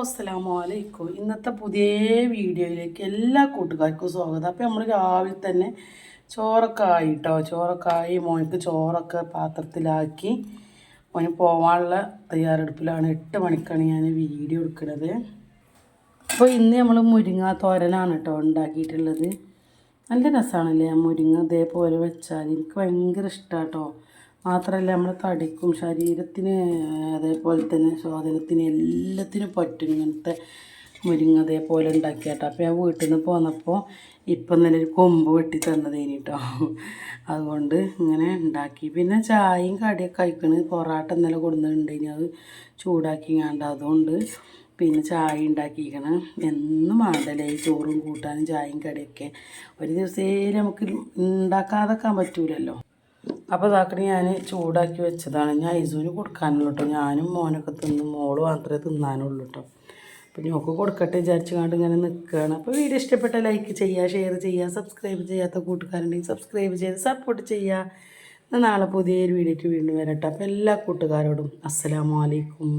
അസ്സലാമു അലൈക്കും. ഇന്നത്തെ പുതിയ വീഡിയോയിലേക്ക് എല്ലാ കൂട്ടുകാർക്കും സ്വാഗതം. അപ്പോൾ നമ്മൾ രാവിലെ തന്നെ ചോറൊക്കെ ആയിട്ടോ, ചോറൊക്കെ ആയി മോനിക്ക് ചോറൊക്കെ പാത്രത്തിലാക്കി മോന് പോകാനുള്ള തയ്യാറെടുപ്പിലാണ്. 8 മണിക്കാണ് ഞാൻ വീഡിയോ എടുക്കുന്നത്. അപ്പോൾ ഇന്ന് നമ്മൾ മുരിങ്ങ തോരനാണ് കേട്ടോ ഉണ്ടാക്കിയിട്ടുള്ളത്. നല്ല രസമാണല്ലേ മുരിങ്ങ ഇതേപോലെ വെച്ചാൽ. എനിക്ക് ഭയങ്കര ഇഷ്ടമാണ് കേട്ടോ. മാത്രമല്ല നമ്മുടെ തടിക്കും ശരീരത്തിന് അതേപോലെ തന്നെ സ്വാധീനത്തിന് എല്ലാത്തിനും പറ്റും ഇങ്ങനത്തെ മുരിങ്ങ അതേപോലെ ഉണ്ടാക്കിയാട്ടോ. അപ്പോൾ ഞാൻ വീട്ടിൽ നിന്ന് പോന്നപ്പോൾ ഇപ്പം നല്ല ഒരു കൊമ്പ് വെട്ടി തന്നതേനി കേട്ടോ. അതുകൊണ്ട് ഇങ്ങനെ ഉണ്ടാക്കി. പിന്നെ ചായയും കടിയൊക്കെ കഴിക്കണത് പൊറാട്ട ഇന്നലെ കൊടുക്കുന്നുണ്ടെങ്കിൽ അത് ചൂടാക്കി കണ്ട അതുകൊണ്ട് പിന്നെ ചായ ഉണ്ടാക്കിയിരിക്കണം. എന്നും വേണ്ടല്ലേ ഈ ചോറും കൂട്ടാനും ചായയും കടിയൊക്കെ. ഒരു ദിവസേലും നമുക്ക് ഉണ്ടാക്കാതെക്കാൻ പറ്റൂലല്ലോ. അപ്പോൾ ഇതാക്കണേ ഞാൻ ചൂടാക്കി വെച്ചതാണ്. ഞാൻ ഐസൂന് കൊടുക്കാനുള്ളൂ കേട്ടോ. ഞാനും മോനൊക്കെ തിന്നും, മോള് മാത്രമേ തിന്നാനുള്ളൂ കേട്ടോ. അപ്പോൾ ഞോക്ക് കൊടുക്കട്ടെ വിചാരിച്ചു കൊണ്ട് ഇങ്ങനെ നിൽക്കുകയാണ്. അപ്പോൾ വീഡിയോ ഇഷ്ടപ്പെട്ട ലൈക്ക് ചെയ്യുക, ഷെയർ ചെയ്യുക, സബ്സ്ക്രൈബ് ചെയ്യാത്ത കൂട്ടുകാരുണ്ടെങ്കിൽ സബ്സ്ക്രൈബ് ചെയ്ത് സപ്പോർട്ട് ചെയ്യുക. നാളെ പുതിയൊരു വീഡിയോയ്ക്ക് വീണ്ടും വരട്ടെ. അപ്പോൾ എല്ലാ കൂട്ടുകാരോടും അസ്സലാമു അലൈക്കും.